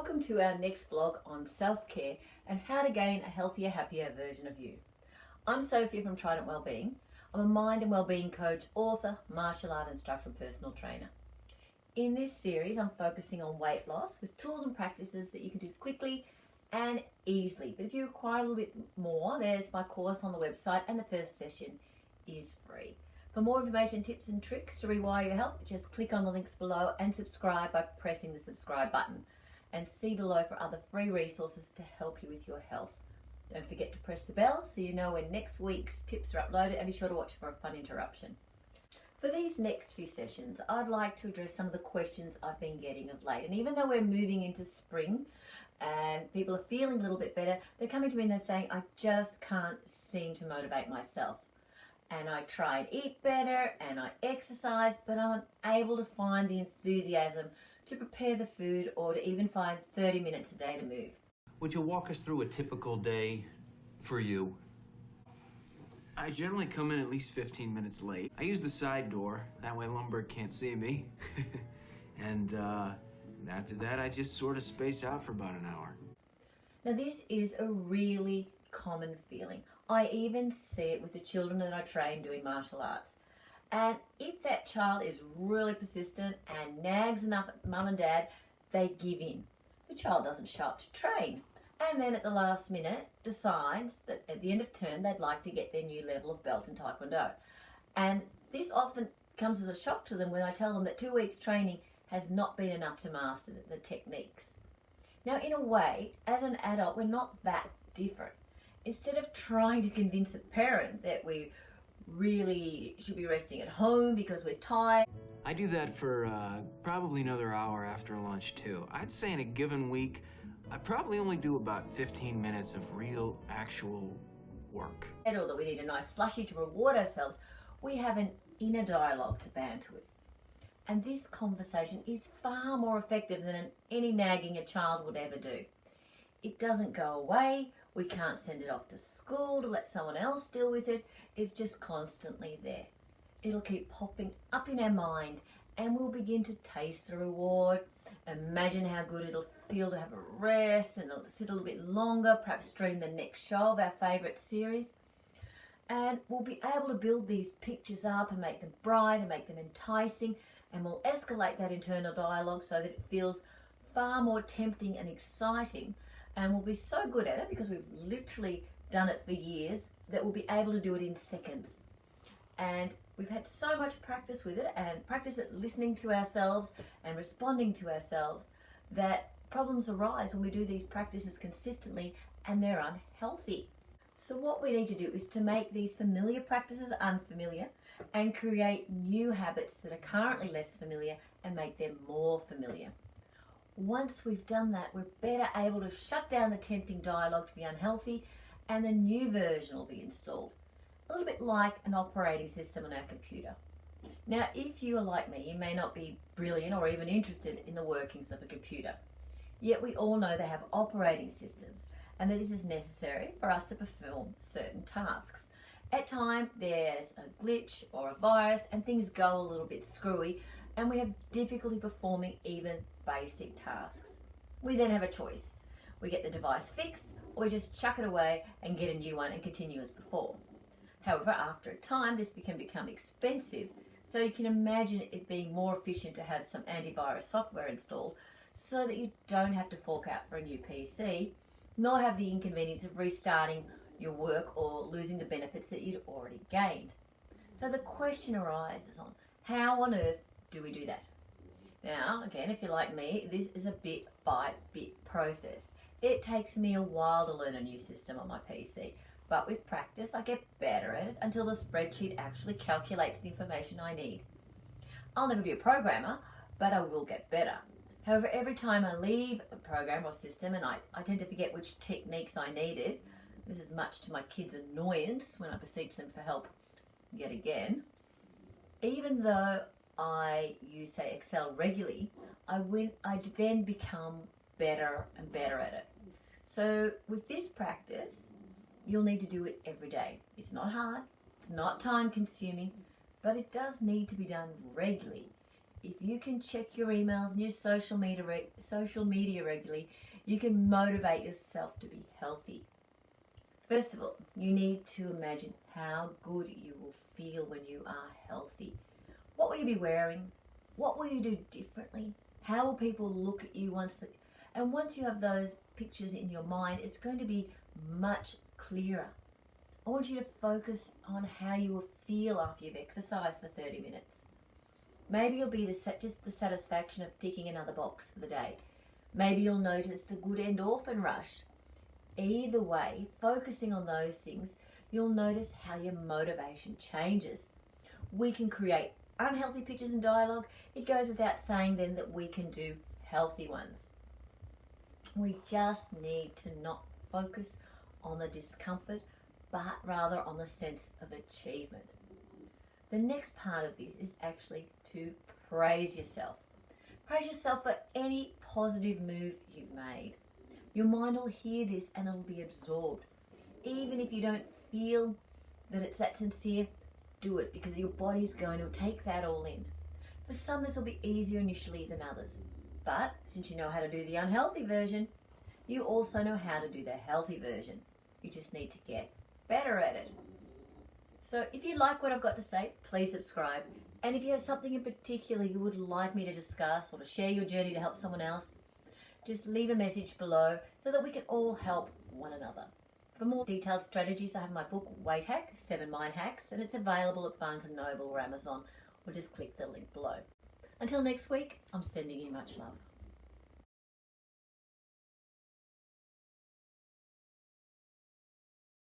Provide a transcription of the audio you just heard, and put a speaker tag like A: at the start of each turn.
A: Welcome to our next vlog on self-care and how to gain a healthier, happier version of you. I'm Sophie from Trident Wellbeing. I'm a mind and wellbeing coach, author, martial art instructor and personal trainer. In this series, I'm focusing on weight loss with tools and practices that you can do quickly and easily. But if you require a little bit more, there's my course on the website and the first session is free. For more information, tips and tricks to rewire your health, just click on the links below and subscribe by pressing the subscribe button. And see below for other free resources to help you with your health. Don't forget to press the bell so you know when next week's tips are uploaded, and be sure to watch for a fun interruption. For these next few sessions, I'd like to address some of the questions I've been getting of late. And even though we're moving into spring and people are feeling a little bit better, they're coming to me and they're saying, I just can't seem to motivate myself. And I try and eat better and I exercise, but I'm unable to find the enthusiasm to prepare the food or to even find 30 minutes a day to move.
B: Would you walk us through a typical day for you?
C: I generally come in at least 15 minutes late. I use the side door, that way Lumberg can't see me. and after that, I just sort of space out for about an hour.
A: Now this is a really common feeling. I even see it with the children that I train doing martial arts. And if that child is really persistent and nags enough at mum and dad, they give in. The child doesn't show up to train. And then at the last minute decides that at the end of term they'd like to get their new level of belt in Taekwondo. And this often comes as a shock to them when I tell them that 2 weeks training has not been enough to master the techniques. Now in a way, as an adult, we're not that different. Instead of trying to convince a parent that we really should be resting at home because we're tired.
C: I do that for probably another hour after lunch too. I'd say in a given week, I probably only do about 15 minutes of real, actual work.
A: Or that we need a nice slushie to reward ourselves, we have an inner dialogue to banter with. And this conversation is far more effective than any nagging a child would ever do. It doesn't go away. We can't send it off to school to let someone else deal with it. It's just constantly there. It'll keep popping up in our mind and we'll begin to taste the reward, imagine how good it'll feel to have a rest and sit a little bit longer, perhaps stream the next show of our favourite series. And we'll be able to build these pictures up and make them bright and make them enticing, and we'll escalate that internal dialogue so that it feels far more tempting and exciting. And we'll be so good at it because we've literally done it for years that we'll be able to do it in seconds. And we've had so much practice with it and practice at listening to ourselves and responding to ourselves that problems arise when we do these practices consistently and they're unhealthy. So what we need to do is to make these familiar practices unfamiliar and create new habits that are currently less familiar and make them more familiar. Once we've done that, we're better able to shut down the tempting dialogue to be unhealthy and the new version will be installed. A little bit like an operating system on our computer. Now, if you are like me, you may not be brilliant or even interested in the workings of a computer. Yet we all know they have operating systems and that this is necessary for us to perform certain tasks. At times, there's a glitch or a virus and things go a little bit screwy and we have difficulty performing even basic tasks. We then have a choice. We get the device fixed or we just chuck it away and get a new one and continue as before. However, after a time, this can become expensive, so you can imagine it being more efficient to have some antivirus software installed so that you don't have to fork out for a new PC, nor have the inconvenience of restarting your work or losing the benefits that you'd already gained. So the question arises on how on earth do we do that? Now, again, if you're like me, this is a bit by bit process. It takes me a while to learn a new system on my PC, but with practice, I get better at it until the spreadsheet actually calculates the information I need. I'll never be a programmer, but I will get better. However, every time I leave a program or system and I tend to forget which techniques I needed, this is much to my kids' annoyance when I beseech them for help yet again. Even though I use, say, Excel regularly, I then become better and better at it. So with this practice, you'll need to do it every day. It's not hard, it's not time consuming, but it does need to be done regularly If you can check your emails and your social media regularly, you can motivate yourself to be healthy. First of all, you need to imagine how good you will feel when you are healthy. What will you be wearing? What will you do differently? How will people look at you once you have those pictures in your mind, it's going to be much clearer. I want you to focus on how you will feel after you've exercised for 30 minutes. Maybe it'll be just the satisfaction of ticking another box for the day. Maybe you'll notice the good endorphin rush. Either way, focusing on those things, you'll notice how your motivation changes. We can create unhealthy pictures and dialogue. It goes without saying then that we can do healthy ones. We just need to not focus on the discomfort, but rather on the sense of achievement. The next part of this is actually to praise yourself. Praise yourself for any positive move you've made. Your mind will hear this and it'll be absorbed. Even if you don't feel that it's that sincere, do it because your body's going to take that all in. For some, this will be easier initially than others. But since you know how to do the unhealthy version, you also know how to do the healthy version. You just need to get better at it. So if you like what I've got to say, please subscribe. And if you have something in particular you would like me to discuss or to share your journey to help someone else, just leave a message below so that we can all help one another. For more detailed strategies, I have my book, Weight Hack, 7 Mind Hacks, and it's available at Barnes & Noble or Amazon, or just click the link below. Until next week, I'm sending you much love.